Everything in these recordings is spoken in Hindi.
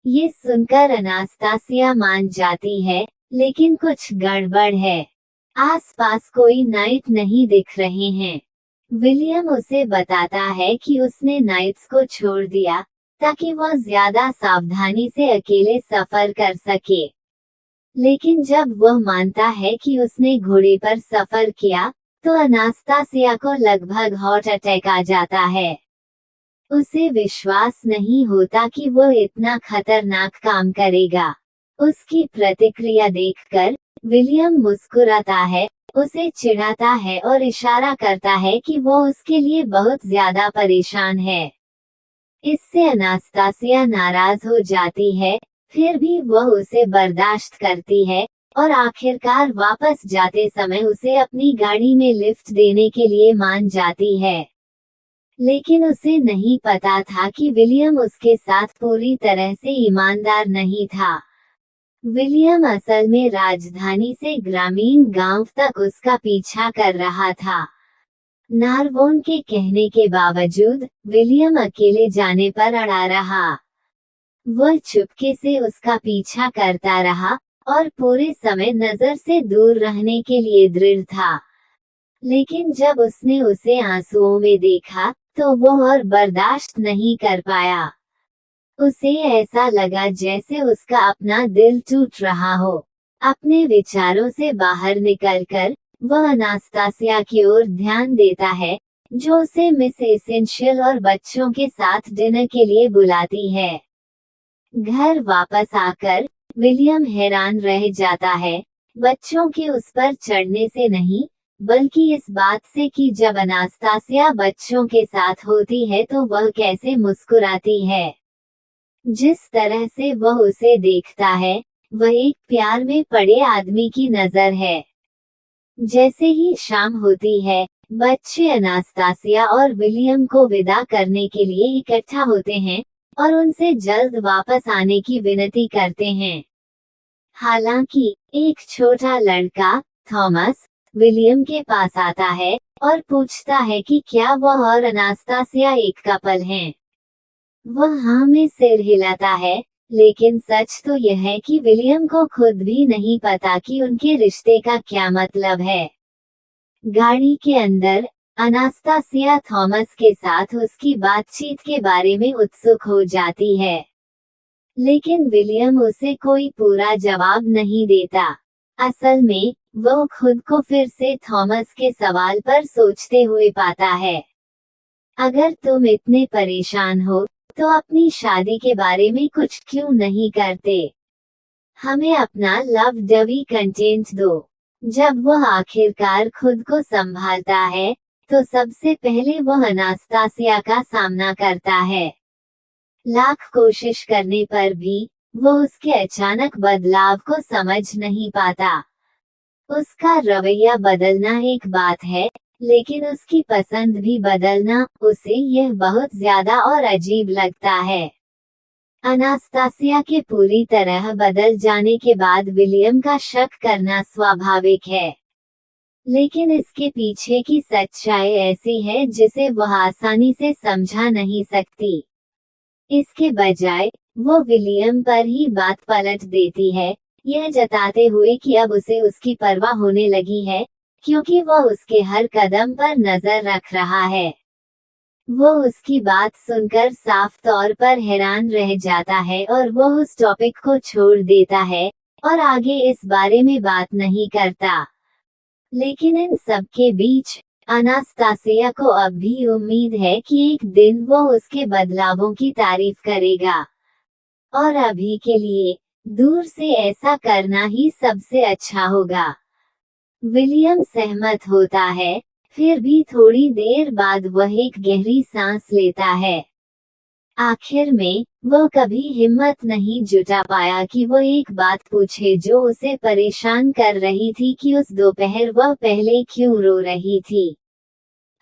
ये सुनकर अनास्तासिया मान जाती है, लेकिन कुछ गड़बड़ है। आसपास कोई नाइट नहीं दिख रहे हैं। विलियम उसे बताता है कि उसने नाइट्स को छोड़ दिया ताकि वह ज्यादा सावधानी से अकेले सफर कर सके। लेकिन जब वह मानता है कि उसने घोड़े पर सफर किया, तो अनास्तासिया को लगभग हार्ट अटैक आ जाता है। उसे विश्वास नहीं होता कि वो इतना खतरनाक काम करेगा। उसकी प्रतिक्रिया देखकर विलियम मुस्कुराता है, उसे चिढ़ाता है और इशारा करता है कि वो उसके लिए बहुत ज्यादा परेशान है। इससे अनास्तासिया नाराज हो जाती है, फिर भी वह उसे बर्दाश्त करती है और आखिरकार वापस जाते समय उसे अपनी गाड़ी में लिफ्ट देने के लिए मान जाती है। लेकिन उसे नहीं पता था कि विलियम उसके साथ पूरी तरह से ईमानदार नहीं था। विलियम असल में राजधानी से ग्रामीण गांव तक उसका पीछा कर रहा था। नारवोन के कहने के बावजूद विलियम अकेले जाने पर अड़ा रहा। वह चुपके से उसका पीछा करता रहा और पूरे समय नजर से दूर रहने के लिए दृढ़ था। लेकिन जब उसने उसे आंसुओं में देखा, तो वो और बर्दाश्त नहीं कर पाया। उसे ऐसा लगा जैसे उसका अपना दिल टूट रहा हो। अपने विचारों से बाहर निकलकर वह अनास्तासिया की ओर ध्यान देता है, जो उसे मिस एसेंशियल और बच्चों के साथ डिनर के लिए बुलाती है। घर वापस आकर विलियम हैरान रह जाता है, बच्चों के उस पर चढ़ने से नहीं, बल्कि इस बात से कि जब अनास्तासिया बच्चों के साथ होती है तो वह कैसे मुस्कुराती है। जिस तरह से वह उसे देखता है, वह एक प्यार में पड़े आदमी की नजर है। जैसे ही शाम होती है, बच्चे अनास्तासिया और विलियम को विदा करने के लिए इकट्ठा होते हैं और उनसे जल्द वापस आने की विनती करते हैं। हालांकि एक छोटा लड़का, थॉमस, विलियम के पास आता है और पूछता है कि क्या वह और अनास्तासिया एक कपल हैं। वह हाँ में सिर हिलाता है, लेकिन सच तो यह है कि विलियम को खुद भी नहीं पता कि उनके रिश्ते का क्या मतलब है। गाड़ी के अंदर अनास्तासिया थॉमस के साथ उसकी बातचीत के बारे में उत्सुक हो जाती है, लेकिन विलियम उसे कोई पूरा जवाब नहीं देता। असल में वो खुद को फिर से थॉमस के सवाल पर सोचते हुए पाता है। अगर तुम इतने परेशान हो, तो अपनी शादी के बारे में कुछ क्यों नहीं करते? हमें अपना लव डवी कंटेंट दो। जब वह आखिरकार खुद को संभालता है, तो सबसे पहले वह अनास्तासिया का सामना करता है। लाख कोशिश करने पर भी वो उसके अचानक बदलाव को समझ नहीं पाता। उसका रवैया बदलना एक बात है, लेकिन उसकी पसंद भी बदलना, उसे यह बहुत ज्यादा और अजीब लगता है। अनास्तासिया के पूरी तरह बदल जाने के बाद विलियम का शक करना स्वाभाविक है, लेकिन इसके पीछे की सच्चाई ऐसी है जिसे वह आसानी से समझा नहीं सकती। इसके बजाय वो विलियम पर ही बात पलट देती है, यह जताते हुए कि अब उसे उसकी परवाह होने लगी है, क्योंकि वह उसके हर कदम पर नजर रख रहा है। वो उसकी बात सुनकर साफ तौर पर हैरान रह जाता है और वो उस टॉपिक को छोड़ देता है और आगे इस बारे में बात नहीं करता। लेकिन इन सब के बीच अनास्तासिया को अब भी उम्मीद है कि एक दिन वो उसके बदलावों की तारीफ करेगा, और अभी के लिए दूर से ऐसा करना ही सबसे अच्छा होगा। विलियम सहमत होता है, फिर भी थोड़ी देर बाद वह एक गहरी सांस लेता है। आखिर में वो कभी हिम्मत नहीं जुटा पाया कि वो एक बात पूछे जो उसे परेशान कर रही थी कि उस दोपहर वह पहले क्यों रो रही थी।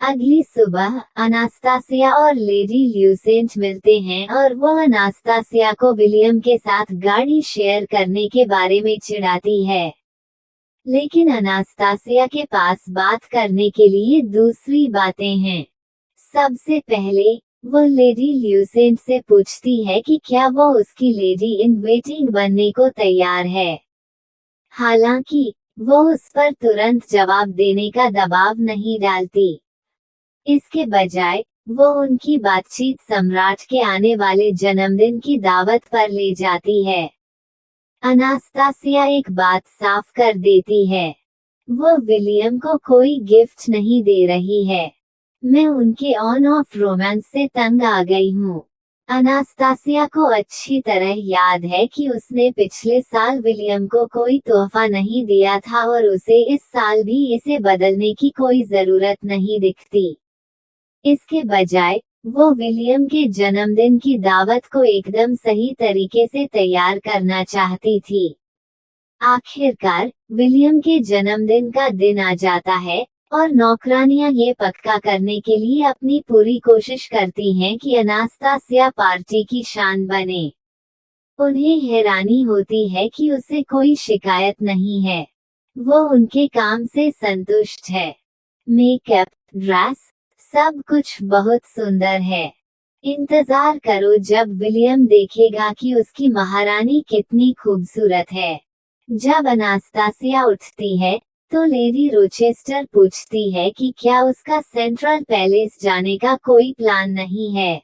अगली सुबह अनास्तासिया और लेडी ल्यूसेंट मिलते हैं और वह अनास्तासिया को विलियम के साथ गाड़ी शेयर करने के बारे में चिढ़ाती है। लेकिन अनास्तासिया के पास बात करने के लिए दूसरी बातें हैं। सबसे पहले वो लेडी ल्यूसेंट से पूछती है कि क्या वो उसकी लेडी इन वेटिंग बनने को तैयार है। हालांकि वो उस पर तुरंत जवाब देने का दबाव नहीं डालती। इसके बजाय वो उनकी बातचीत सम्राट के आने वाले जन्मदिन की दावत पर ले जाती है। अनास्तासिया एक बात साफ कर देती है, वो विलियम को कोई गिफ्ट नहीं दे रही है। मैं उनके ऑन ऑफ रोमांस से तंग आ गई हूँ। अनास्तासिया को अच्छी तरह याद है कि उसने पिछले साल विलियम को कोई तोहफा नहीं दिया था और उसे इस साल भी इसे बदलने की कोई जरूरत नहीं दिखती। इसके बजाय वो विलियम के जन्मदिन की दावत को एकदम सही तरीके से तैयार करना चाहती थी। आखिरकार विलियम के जन्मदिन का दिन आ जाता है और नौकरानियां ये पक्का करने के लिए अपनी पूरी कोशिश करती हैं कि अनास्तासिया पार्टी की शान बने। उन्हें हैरानी होती है कि उसे कोई शिकायत नहीं है। वो उनके काम से संतुष्ट है। मेकअप, ड्रेस, सब कुछ बहुत सुंदर है। इंतजार करो जब विलियम देखेगा कि उसकी महारानी कितनी खूबसूरत है। जब अनास्तासिया उठती है तो लेडी रोचेस्टर पूछती है कि क्या उसका सेंट्रल पैलेस जाने का कोई प्लान नहीं है।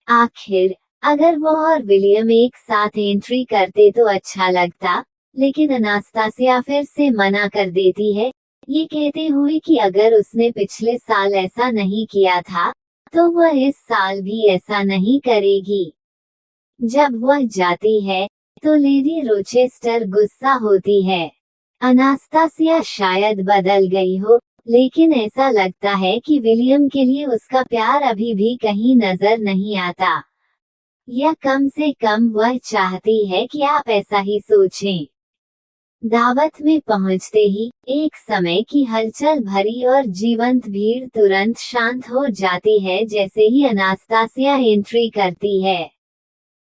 आखिर अगर वो और विलियम एक साथ एंट्री करते तो अच्छा लगता, लेकिन अनास्तासिया फिर से मना कर देती है, ये कहते हुए कि अगर उसने पिछले साल ऐसा नहीं किया था तो वह इस साल भी ऐसा नहीं करेगी। जब वह जाती है तो लेडी रोचेस्टर गुस्सा होती है। अनास्तासिया शायद बदल गई हो, लेकिन ऐसा लगता है कि विलियम के लिए उसका प्यार अभी भी कहीं नजर नहीं आता, या कम से कम वह चाहती है कि आप ऐसा ही सोचें। दावत में पहुंचते ही एक समय की हलचल भरी और जीवंत भीड़ तुरंत शांत हो जाती है जैसे ही अनास्तासिया एंट्री करती है।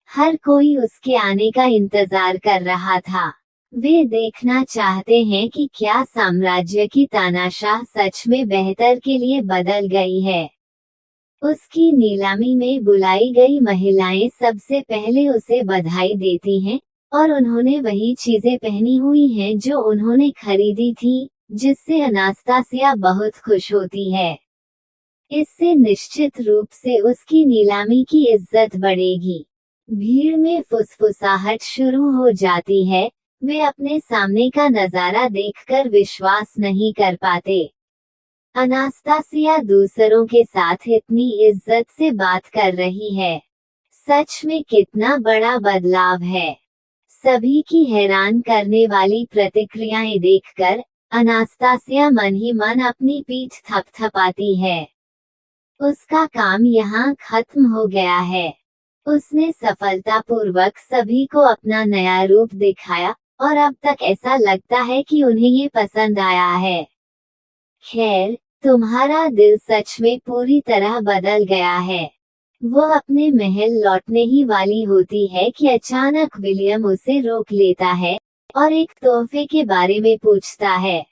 हर कोई उसके आने का इंतजार कर रहा था। वे देखना चाहते हैं कि क्या साम्राज्य की तानाशाह सच में बेहतर के लिए बदल गई है। उसकी नीलामी में बुलाई गई महिलाएं सबसे पहले उसे बधाई देती हैं, और उन्होंने वही चीजें पहनी हुई हैं जो उन्होंने खरीदी थी, जिससे अनास्तासिया बहुत खुश होती है। इससे निश्चित रूप से उसकी नीलामी की इज्जत बढ़ेगी। भीड़ में फुसफुसाहट शुरू हो जाती है। वे अपने सामने का नजारा देखकर विश्वास नहीं कर पाते। अनास्तासिया दूसरों के साथ इतनी इज्जत से बात कर रही है। सच में कितना बड़ा बदलाव है। सभी की हैरान करने वाली प्रतिक्रियाएं देखकर अनास्तासिया मन ही मन अपनी पीठ थपथपाती है। उसका काम यहाँ खत्म हो गया है। उसने सफलतापूर्वक सभी को अपना नया रूप दिखाया, और अब तक ऐसा लगता है कि उन्हें ये पसंद आया है। खैर, तुम्हारा दिल सच में पूरी तरह बदल गया है। वो अपने महल लौटने ही वाली होती है कि अचानक विलियम उसे रोक लेता है और एक तोहफे के बारे में पूछता है।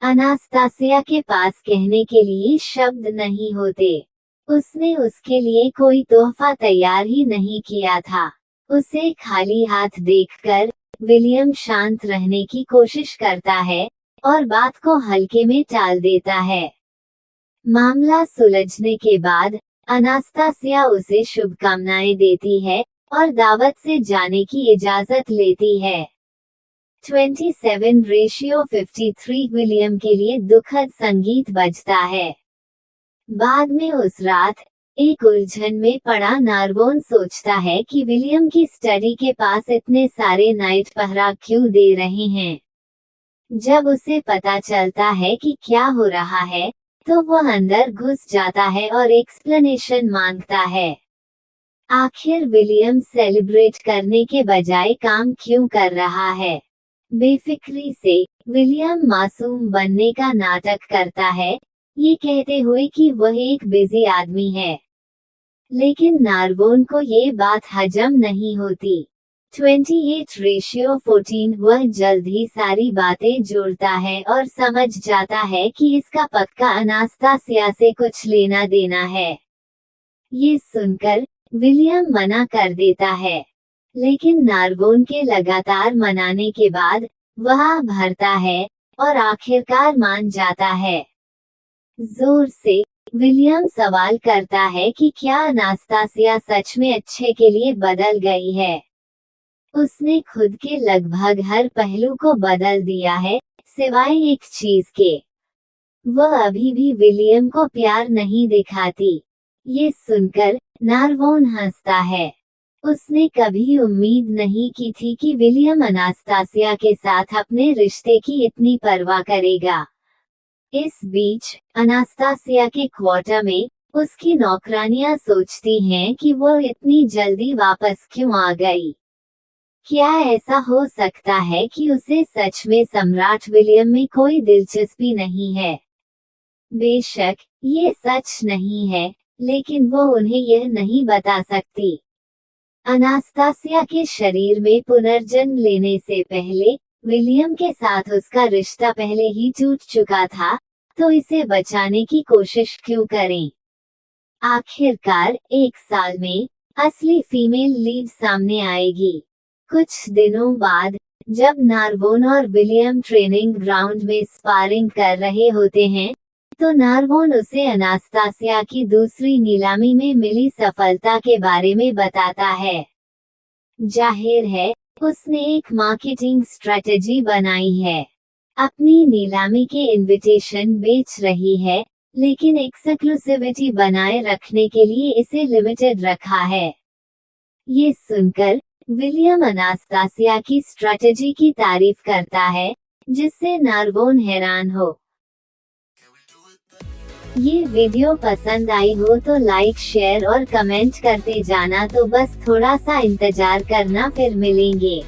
अनास्तासिया के पास कहने के लिए शब्द नहीं होते। उसने उसके लिए कोई तोहफा तैयार ही नहीं किया था। उसे खाली हाथ देखकर विलियम शांत रहने की कोशिश करता है और बात को हल्के में टाल देता है। मामला सुलझने के बाद अनास्तासिया उसे शुभकामनाएं देती है और दावत से जाने की इजाजत लेती है। 27:53 विलियम के लिए दुखद संगीत बजता है। बाद में उस रात एक उलझन में पड़ा नारवोन सोचता है कि विलियम की स्टडी के पास इतने सारे नाइट पहरा क्यों दे रहे हैं। जब उसे पता चलता है कि क्या हो रहा है तो वह अंदर घुस जाता है और एक्सप्लेनेशन मांगता है। आखिर विलियम सेलिब्रेट करने के बजाय काम क्यों कर रहा है। बेफिक्री से विलियम मासूम बनने का नाटक करता है, ये कहते हुए कि वह एक बिजी आदमी है। लेकिन नारवोन को ये बात हजम नहीं होती। 28:14 वह जल्द ही सारी बातें जोड़ता है और समझ जाता है कि इसका पक्का अनास्तासिया से कुछ लेना देना है। ये सुनकर विलियम मना कर देता है, लेकिन नारगोन के लगातार मनाने के बाद वह भरता है और आखिरकार मान जाता है। जोर से विलियम सवाल करता है कि क्या अनास्तासिया सच में अच्छे के लिए बदल गई है। उसने खुद के लगभग हर पहलू को बदल दिया है, सिवाय एक चीज के। वह अभी भी विलियम को प्यार नहीं दिखाती। ये सुनकर नारवोन हंसता है। उसने कभी उम्मीद नहीं की थी कि विलियम अनास्तासिया के साथ अपने रिश्ते की इतनी परवाह करेगा। इस बीच अनास्तासिया के क्वार्टर में उसकी नौकरानियां सोचती हैं कि वो इतनी जल्दी वापस क्यों आ गई। क्या ऐसा हो सकता है कि उसे सच में सम्राट विलियम में कोई दिलचस्पी नहीं है? बेशक ये सच नहीं है, लेकिन वो उन्हें यह नहीं बता सकती। अनास्तासिया के शरीर में पुनर्जन्म लेने से पहले विलियम के साथ उसका रिश्ता पहले ही टूट चुका था, तो इसे बचाने की कोशिश क्यों करें? आखिरकार 1 साल में असली फीमेल लीड सामने आएगी। कुछ दिनों बाद जब नारवोन और विलियम ट्रेनिंग ग्राउंड में स्पारिंग कर रहे होते हैं, तो नारवोन उसे अनास्तासिया की दूसरी नीलामी में मिली सफलता के बारे में बताता है। जाहिर है उसने एक मार्केटिंग स्ट्रेटजी बनाई है। अपनी नीलामी के इनविटेशन बेच रही है, लेकिन एक्सक्लूसिविटी बनाए रखने के लिए इसे लिमिटेड रखा है। ये सुनकर विलियम अनास्तासिया की स्ट्रेटजी की तारीफ करता है, जिससे नारवोन हैरान हो। ये वीडियो पसंद आई हो तो लाइक, शेयर और कमेंट करते जाना। तो बस थोड़ा सा इंतजार करना, फिर मिलेंगे।